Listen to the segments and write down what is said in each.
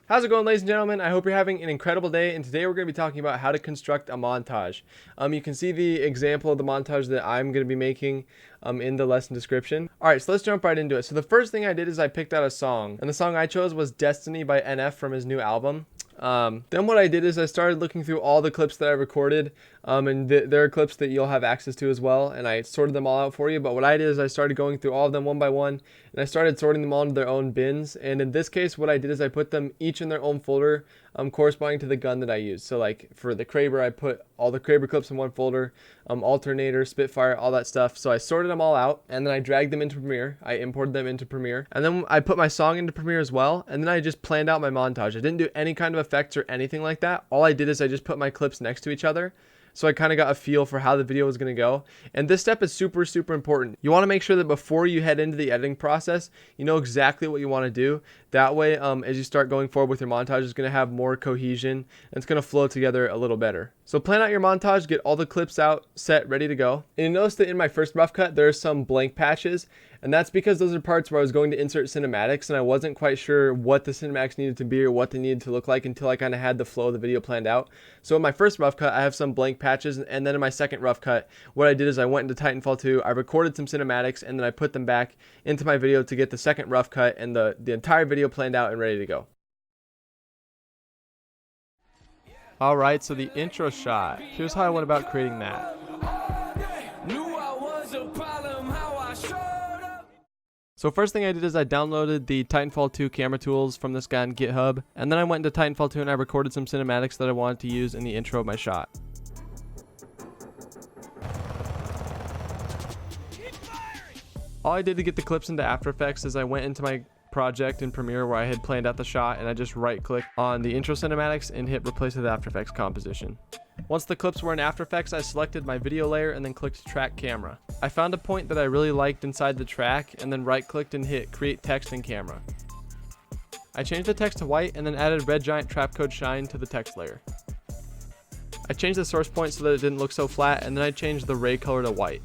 How's it going, ladies and gentlemen? I hope you're having an incredible day, and today we're going to be talking about how to construct a montage. You can see the example of the montage that I'm going to be making in the lesson description. Alright, so let's jump right into it. So the first thing I did is I picked out a song, and the song I chose was Destiny by NF from his new album. Then what I did is I started looking through all the clips that I recorded, and there are clips that you'll have access to as well, and I sorted them all out for you. But what I did is I started going through all of them one by one, and I started sorting them all into their own bins. And in this case, what I did is I put them each in their own folder, corresponding to the gun that I used. So like for the Kraber, I put all the Kraber clips in one folder, alternator, Spitfire, all that stuff. So I sorted them all out, and then I dragged them into Premiere. I imported them into Premiere, and then I put my song into Premiere as well. And then I just planned out my montage. I didn't do any kind of effects or anything like that. All I did is I just put my clips next to each other. So I kind of got a feel for how the video was going to go. And this step is super important. You want to make sure that before you head into the editing process, you know exactly what you want to do. That way, as you start going forward with your montage, it's going to have more cohesion and it's going to flow together a little better. So plan out your montage, get all the clips out, set, ready to go. And you notice that in my first rough cut, there are some blank patches. And that's because those are parts where I was going to insert cinematics and I wasn't quite sure what the cinematics needed to be or what they needed to look like until I kind of had the flow of the video planned out. So in my first rough cut, I have some blank patches, and then in my second rough cut, what I did is I went into Titanfall 2, I recorded some cinematics, and then I put them back into my video to get the second rough cut and the entire video planned out and ready to go. Alright, so the intro shot. Here's how I went about creating that. So first thing I did is I downloaded the Titanfall 2 camera tools from this guy on GitHub, and then I went into Titanfall 2 and I recorded some cinematics that I wanted to use in the intro of my shot. All I did to get the clips into After Effects is I went into my project in Premiere where I had planned out the shot, and I just right click on the intro cinematics and hit replace with After Effects composition. Once the clips were in After Effects, I selected my video layer and then clicked track camera. I found a point that I really liked inside the track and then right clicked and hit create text in camera. I changed the text to white and then added red giant trapcode shine to the text layer. I changed the source point so that it didn't look so flat, and then I changed the ray color to white.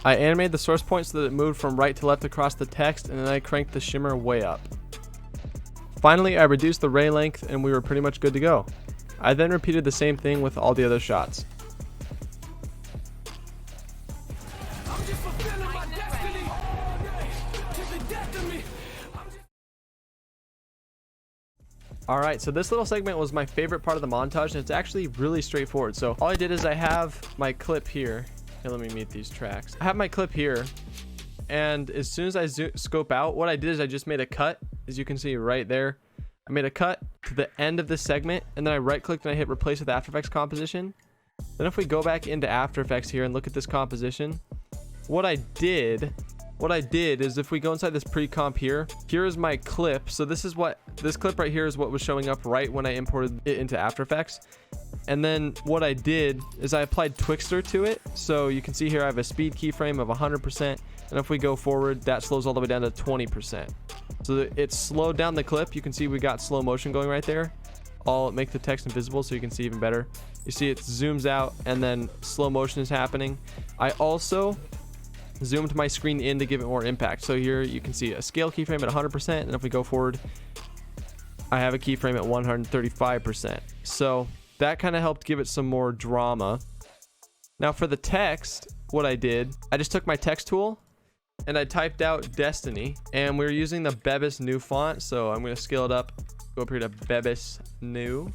I animated the source point so that it moved from right to left across the text, and then I cranked the shimmer way up. Finally, I reduced the ray length and we were pretty much good to go. I then repeated the same thing with all the other shots. Alright, so this little segment was my favorite part of the montage, and it's actually really straightforward. So all I did is I have my clip here. Okay, let me mute these tracks. I have my clip here, and as soon as I scope out, what I did is I just made a cut, as you can see right there. I made a cut to the end of this segment, and then I right clicked and I hit replace with After Effects composition. Then if we go back into After Effects here and look at this composition, what I did is if we go inside this pre-comp here is my clip. So this clip right here is what was showing up right when I imported it into After Effects. And then what I did is I applied Twixtor to it. So you can see here I have a speed keyframe of 100%, and if we go forward, that slows all the way down to 20%. So it slowed down the clip. You can see we got slow motion going right there. I'll make the text invisible so you can see even better. You see it zooms out and then slow motion is happening. I also zoomed my screen in to give it more impact. So here you can see a scale keyframe at 100%, and if we go forward, I have a keyframe at 135%. So that kind of helped give it some more drama. Now for the text, what I did, I just took my text tool and I typed out Destiny, and we were using the Bebas New font. So I'm going to scale it up, go up here to Bebas New.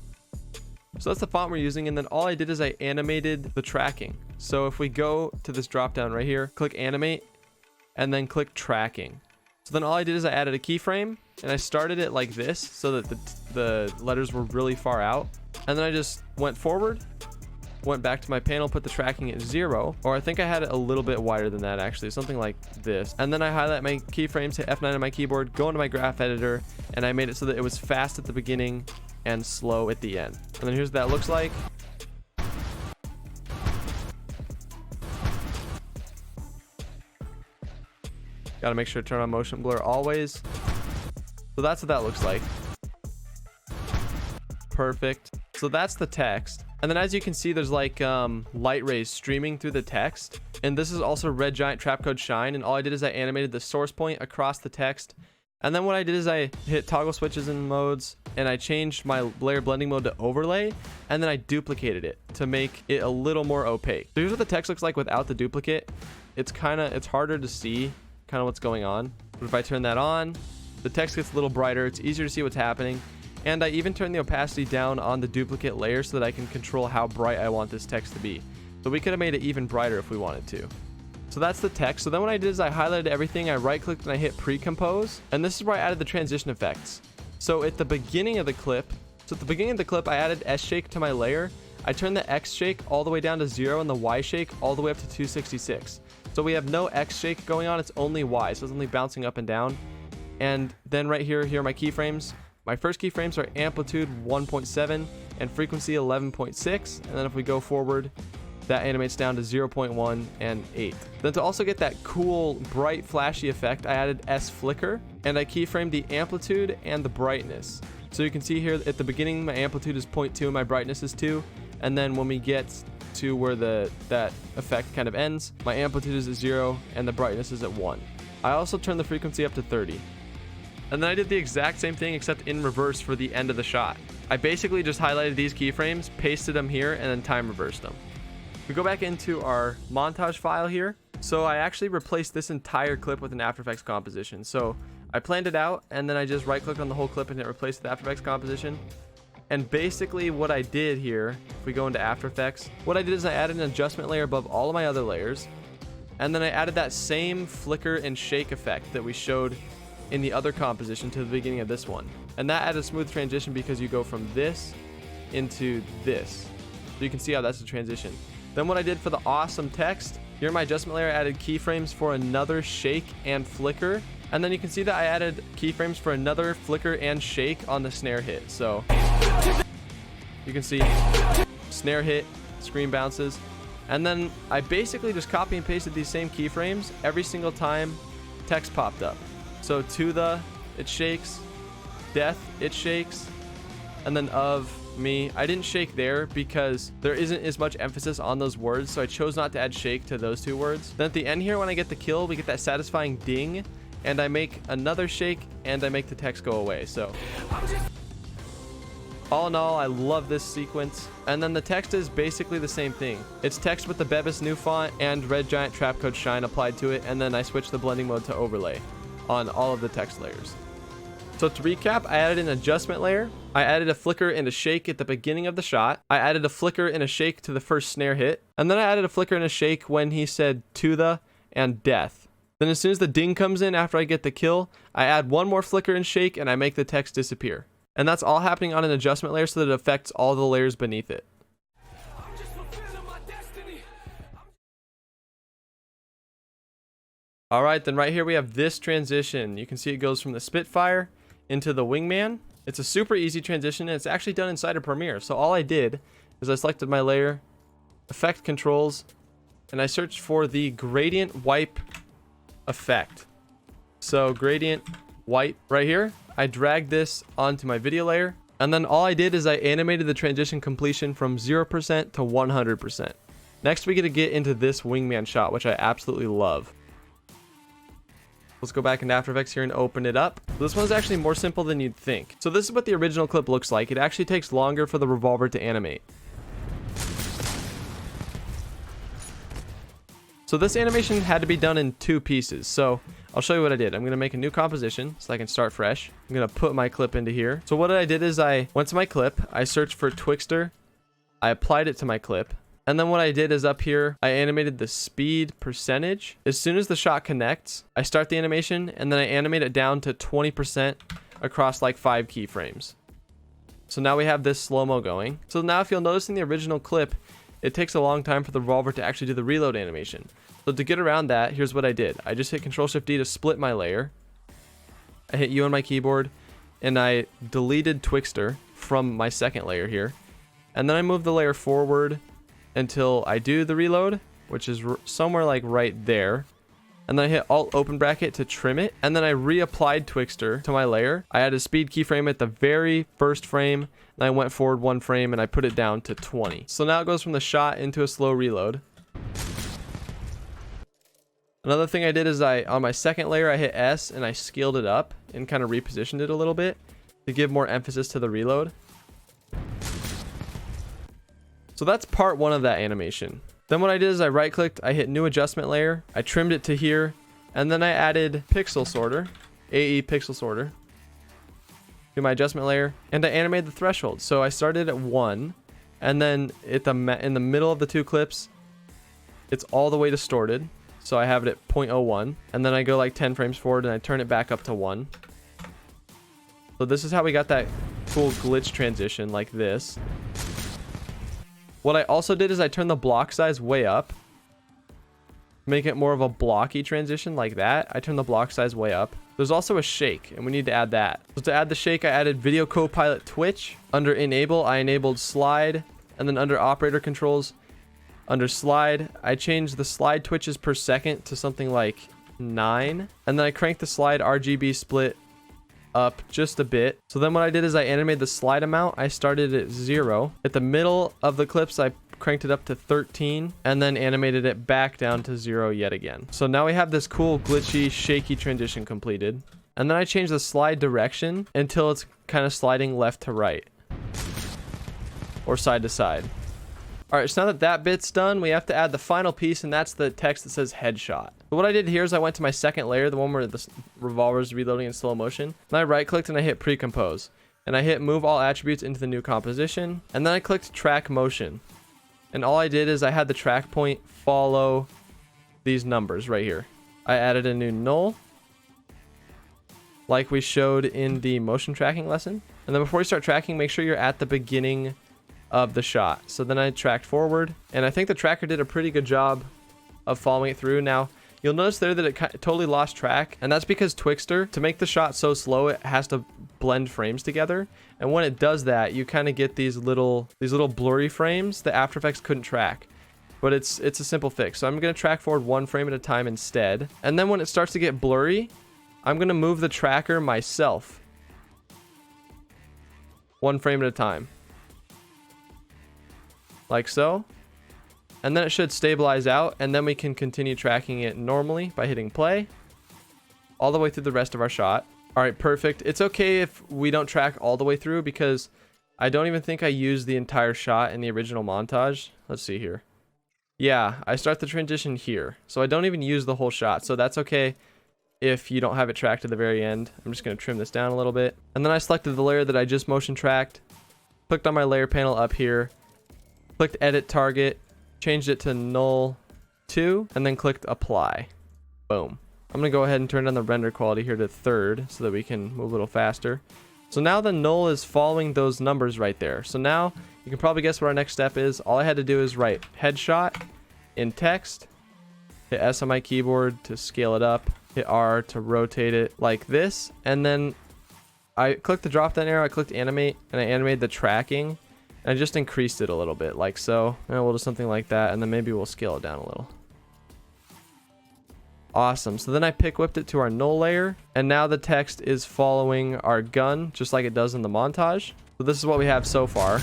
So that's the font we're using, and then all I did is I animated the tracking. So if we go to this drop down right here, click animate, and then click tracking. So then all I did is I added a keyframe, and I started it like this so that the letters were really far out. And then I just went forward, went back to my panel, put the tracking at 0, or I think I had it a little bit wider than that actually, something like this. And then I highlight my keyframes, hit F9 on my keyboard, go into my graph editor, and I made it so that it was fast at the beginning and slow at the end. And then here's what that looks like. Gotta make sure to turn on motion blur always. So that's what that looks like. Perfect. So that's the text. And then as you can see, there's like light rays streaming through the text. And this is also red giant trapcode shine. And all I did is I animated the source point across the text And then what I did is I hit toggle switches in modes and I changed my layer blending mode to overlay, and then I duplicated it to make it a little more opaque. So here's what the text looks like without the duplicate. It's harder to see kind of what's going on. But if I turn that on, the text gets a little brighter. It's easier to see what's happening. And I even turn the opacity down on the duplicate layer so that I can control how bright I want this text to be. So we could have made it even brighter if we wanted to. So that's the text. So then what I did is I highlighted everything, I right clicked and I hit pre-compose. And this is where I added the transition effects. So at the beginning of the clip, I added S shake to my layer. I turned the X shake all the way down to 0 and the Y shake all the way up to 266. So we have no X shake going on, it's only Y. So it's only bouncing up and down. And then right here are my keyframes. My first keyframes are amplitude 1.7 and frequency 11.6. And then if we go forward, that animates down to 0.1 and 8. Then to also get that cool, bright, flashy effect, I added S flicker, and I keyframed the amplitude and the brightness. So you can see here at the beginning, my amplitude is 0.2 and my brightness is 2. And then when we get to where that effect kind of ends, my amplitude is at 0 and the brightness is at 1. I also turned the frequency up to 30. And then I did the exact same thing except in reverse for the end of the shot. I basically just highlighted these keyframes, pasted them here, and then time reversed them. We go back into our montage file here. So I actually replaced this entire clip with an After Effects composition. So I planned it out and then I just right clicked on the whole clip and hit replace with After Effects composition. And basically what I did here, if we go into After Effects, what I did is I added an adjustment layer above all of my other layers. And then I added that same flicker and shake effect that we showed in the other composition to the beginning of this one. And that added a smooth transition because you go from this into this. So you can see how that's a transition. Then what I did for the awesome text, here in my adjustment layer, I added keyframes for another shake and flicker. And then you can see that I added keyframes for another flicker and shake on the snare hit. So you can see snare hit, screen bounces. And then I basically just copy and pasted these same keyframes every single time text popped up. So to the, it shakes, death, it shakes, and then of me, I didn't shake there because there isn't as much emphasis on those words, so I chose not to add shake to those two words. Then at the end here, when I get the kill, we get that satisfying ding, and I make another shake and I make the text go away. So all in all, I love this sequence. And then the text is basically the same thing. It's text with the Bebas new font and Red Giant Trap Code Shine applied to it, and then I switched the blending mode to overlay on all of the text layers. So to recap, I added an adjustment layer. I added a flicker and a shake at the beginning of the shot. I added a flicker and a shake to the first snare hit. And then I added a flicker and a shake when he said to the and death. Then as soon as the ding comes in after I get the kill, I add one more flicker and shake and I make the text disappear. And that's all happening on an adjustment layer so that it affects all the layers beneath it. Alright, then right here we have this transition. You can see it goes from the Spitfire into the Wingman. It's a super easy transition and it's actually done inside of Premiere. So all I did is I selected my layer, effect controls, and I searched for the gradient wipe effect. So gradient wipe right here. I dragged this onto my video layer, and then all I did is I animated the transition completion from 0% to 100%. Next we get to get into this Wingman shot, which I absolutely love. Let's go back into After Effects here and open it up. This one's actually more simple than you'd think. So this is what the original clip looks like. It actually takes longer for the revolver to animate. So this animation had to be done in 2 pieces. So I'll show you what I did. I'm going to make a new composition so I can start fresh. I'm going to put my clip into here. So what I did is I went to my clip. I searched for Twixtor. I applied it to my clip. And then what I did is up here, I animated the speed percentage. As soon as the shot connects, I start the animation and then I animate it down to 20% across like 5 keyframes. So now we have this slow-mo going. So now if you'll notice in the original clip, it takes a long time for the revolver to actually do the reload animation. So to get around that, here's what I did. I just hit Ctrl-Shift-D to split my layer. I hit U on my keyboard and I deleted Twixtor from my second layer here. And then I moved the layer forward until I do the reload, which is somewhere like right there. And then I hit Alt open bracket to trim it. And then I reapplied Twixtor to my layer. I added a speed keyframe at the very first frame. And I went forward 1 frame and I put it down to 20. So now it goes from the shot into a slow reload. Another thing I did is on my second layer, I hit S and I scaled it up and kind of repositioned it a little bit to give more emphasis to the reload. So that's part one of that animation. Then what I did is I right clicked, I hit new adjustment layer, I trimmed it to here, and then I added pixel sorter, AE pixel sorter, to my adjustment layer, and I animated the threshold. So I started at 1, and then in the middle of the two clips, it's all the way distorted. So I have it at 0.01, and then I go like 10 frames forward and I turn it back up to 1. So this is how we got that cool glitch transition like this. What I also did is I turned the block size way up. Make it more of a blocky transition like that. I turned the block size way up. There's also a shake, and we need to add that. So to add the shake, I added Video Copilot Twitch. Under Enable, I enabled Slide, and then under Operator Controls, under Slide, I changed the slide twitches per second to something like 9. And then I cranked the slide RGB split up just a bit. So then what I did is I animated the slide amount. I started at 0. At the middle of the clips, I cranked it up to 13 and then animated it back down to 0 yet again. So now we have this cool glitchy, shaky transition completed. And then I changed the slide direction until it's kind of sliding left to right or side to side. All right, so now that that bit's done, we have to add the final piece, and that's the text that says headshot. So what I did here is I went to my second layer, the one where the revolver is reloading in slow motion, and I right clicked and I hit pre-compose, and I hit move all attributes into the new composition, and then I clicked track motion. And all I did is I had the track point follow these numbers right here. I added a new null, like we showed in the motion tracking lesson. And then before you start tracking, make sure you're at the beginning of the shot. So then I tracked forward, and I think the tracker did a pretty good job of following it through. Now you'll notice there that it totally lost track, and that's because Twixtor, to make the shot so slow, it has to blend frames together, and when it does that, you kind of get these little blurry frames that After Effects couldn't track. But it's a simple fix. So I'm going to track forward 1 frame at a time instead, and then when it starts to get blurry, I'm going to move the tracker myself 1 frame at a time, like so, and then it should stabilize out, and then we can continue tracking it normally by hitting play all the way through the rest of our shot. All right, perfect. It's okay if we don't track all the way through, because I don't even think I used the entire shot in the original montage. Let's see here. Yeah, I start the transition here, so I don't even use the whole shot, so that's okay if you don't have it tracked to the very end. I'm just going to trim this down a little bit, and then I selected the layer that I just motion tracked, clicked on my layer panel up here, clicked edit target, changed it to null 2, and then clicked apply. Boom. I'm going to go ahead and turn down the render quality here to 3rd so that we can move a little faster. So now the null is following those numbers right there. So now you can probably guess what our next step is. All I had to do is write headshot in text, hit S on my keyboard to scale it up, hit R to rotate it like this, and then I clicked the drop down arrow, I clicked animate, and I animated the tracking, and I just increased it a little bit like so. And we'll do something like that, and then maybe we'll scale it down a little. Awesome. So then I pick whipped it to our null layer, and now the text is following our gun just like it does in the montage. So this is what we have so far.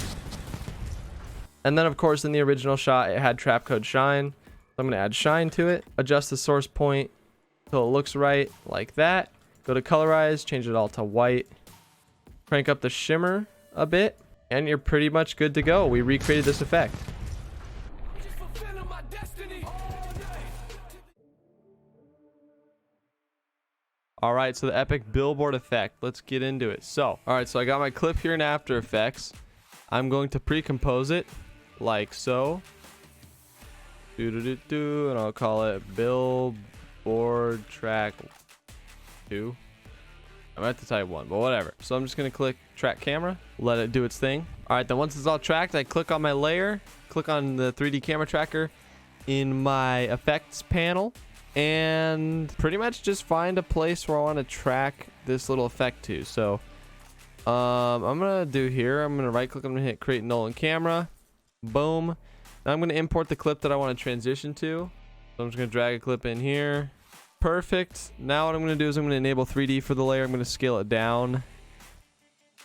And then of course in the original shot it had trap code shine. So I'm going to add shine to it, adjust the source point till it looks right like that. Go to colorize, change it all to white, crank up the shimmer a bit, and you're pretty much good to go. We recreated this effect. All right, so the epic billboard effect, let's get into it. So, all right, so I got my clip here in After Effects. I'm going to pre-compose it like so. And I'll call it billboard track 2. I meant to type 1, but whatever. So I'm just gonna click track camera, let it do its thing. All right, then once it's all tracked, I click on my layer, click on the 3D camera tracker in my effects panel, and pretty much just find a place where I want to track this little effect to. So I'm gonna do here, I'm gonna right click, I'm gonna hit create null in camera, boom. Now I'm gonna import the clip that I want to transition to. So I'm just gonna drag a clip in here. Perfect. Now what I'm gonna do is I'm gonna enable 3D for the layer. I'm gonna scale it down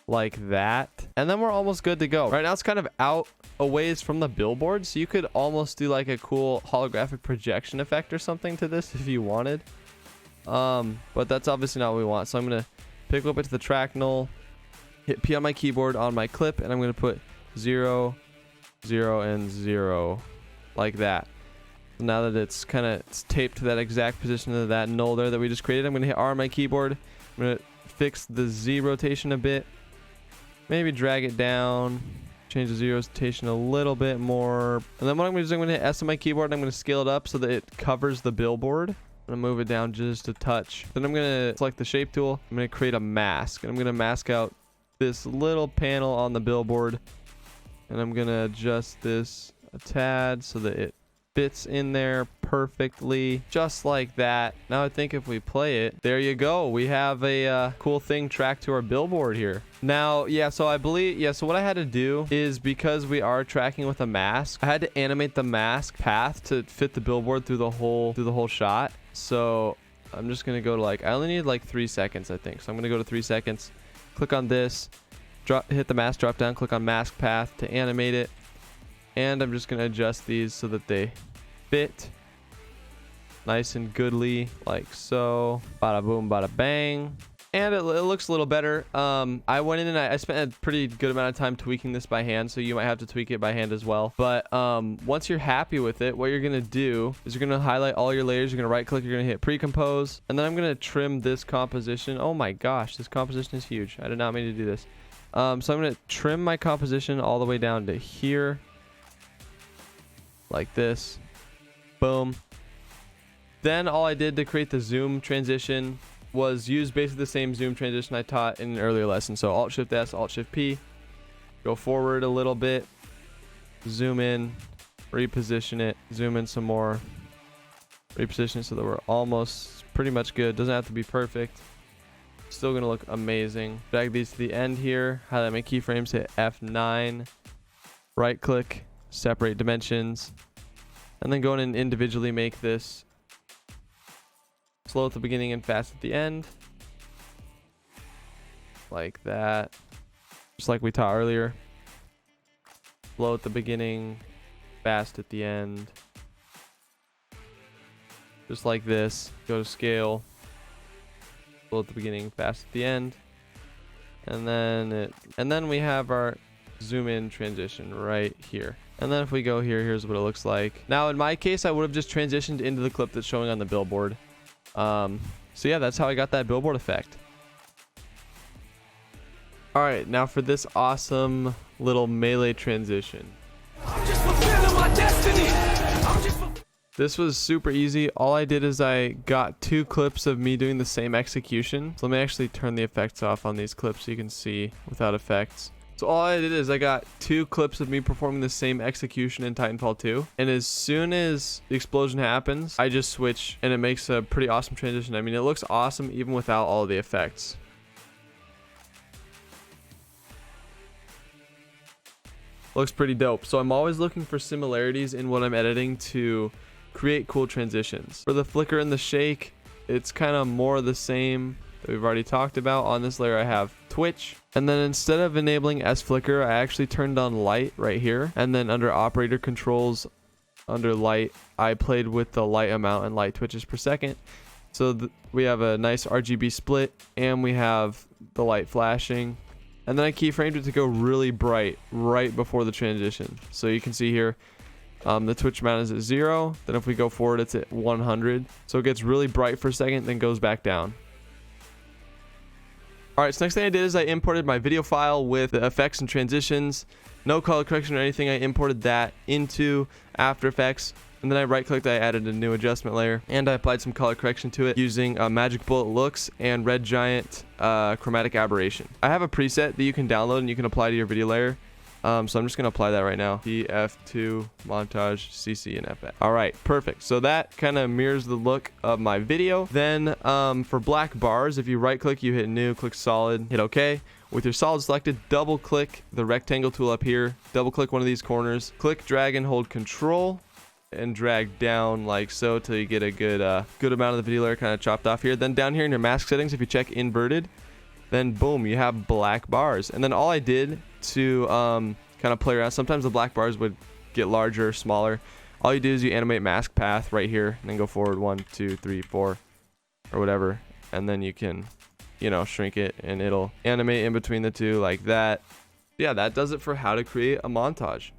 like that, and then we're almost good to go. Right now it's kind of out a ways from the billboard, so you could almost do like a cool holographic projection effect or something to this if you wanted, but that's obviously not what we want. So I'm gonna pick up it to the track null, hit P on my keyboard on my clip, and I'm gonna put 0, 0, and 0 like that. So now that it's taped to that exact position of that null there that we just created, I'm gonna hit R on my keyboard. I'm gonna fix the Z rotation a bit, maybe drag it down, change the Z rotation a little bit more, and then what I'm gonna do is I'm gonna hit S on my keyboard and I'm gonna scale it up so that it covers the billboard. I'm gonna move it down just a touch. Then I'm gonna select the shape tool. I'm gonna create a mask, and I'm gonna mask out this little panel on the billboard, and I'm gonna adjust this a tad so that it fits in there perfectly, just like that. Now I think if we play it, there you go, we have a cool thing tracked to our billboard here. Now so I believe so what I had to do is, because we are tracking with a mask, I had to animate the mask path to fit the billboard through the whole shot. So I'm just gonna go to I only need 3 seconds, I think. So I'm gonna go to 3 seconds, click on this, hit the mask drop down, click on mask path to animate it, and I'm just gonna adjust these so that they fit nice and goodly, like so. Bada boom, bada bang. And it looks a little better. I went in and I spent a pretty good amount of time tweaking this by hand, so you might have to tweak it by hand as well. But once you're happy with it, what you're gonna do is you're gonna highlight all your layers, you're gonna right click, you're gonna hit pre-compose, and then I'm gonna trim this composition. Oh my gosh, this composition is huge. I did not mean to do this. So I'm gonna trim my composition all the way down to here, like this. Boom. Then all I did to create the zoom transition was use basically the same zoom transition I taught in an earlier lesson. So Alt Shift S, Alt Shift P, go forward a little bit, zoom in, reposition it, zoom in some more, reposition it so that we're almost pretty much good. Doesn't have to be perfect. Still gonna look amazing. Drag these to the end here, highlight my keyframes, hit F9, right click, separate dimensions, and then go in and individually make this slow at the beginning and fast at the end, like that, just like we taught earlier. Slow at the beginning, fast at the end, just like this. Go to scale, slow at the beginning, fast at the end, and then we have our zoom in transition right here. And then if we go here, here's what it looks like. Now in my case, I would have just transitioned into the clip that's showing on the billboard. So yeah, that's how I got that billboard effect. All right, now for this awesome little melee transition. I'm just fulfilling my destiny. This was super easy. All I did is I got 2 clips of me doing the same execution. So let me actually turn the effects off on these clips so you can see without effects. So all I did is I got 2 clips of me performing the same execution in Titanfall 2. And as soon as the explosion happens, I just switch and it makes a pretty awesome transition. I mean, it looks awesome even without all of the effects. Looks pretty dope. So I'm always looking for similarities in what I'm editing to create cool transitions. For the flicker and the shake, it's kind of more the same that we've already talked about. On this layer I have Twitch, and then instead of enabling S flicker, I actually turned on light right here, and then under operator controls under light, I played with the light amount and light twitches per second. So we have a nice RGB split, and we have the light flashing, and then I keyframed it to go really bright right before the transition. So you can see here the Twitch amount is at 0, then if we go forward it's at 100, so it gets really bright for a second, then goes back down. Alright, so next thing I did is I imported my video file with the effects and transitions. No color correction or anything. I imported that into After Effects. And then I right clicked, I added a new adjustment layer. And I applied some color correction to it using Magic Bullet Looks and Red Giant Chromatic Aberration. I have a preset that you can download and you can apply to your video layer. So I'm just going to apply that right now. TF2, Montage, CC, and FX. All right, perfect. So that kind of mirrors the look of my video. Then for black bars, if you right click, you hit new, click solid, hit OK. With your solid selected, double click the rectangle tool up here. Double click one of these corners. Click, drag, and hold Control. And drag down like so till you get a good amount of the video layer kind of chopped off here. Then down here in your mask settings, if you check inverted, then boom, you have black bars. And then all I did to kind of play around, sometimes the black bars would get larger, smaller. All you do is you animate mask path right here, and then go forward 1, 2, 3, 4, or whatever, and then you can, you know, shrink it, and it'll animate in between the two like that. Yeah, that does it for how to create a montage.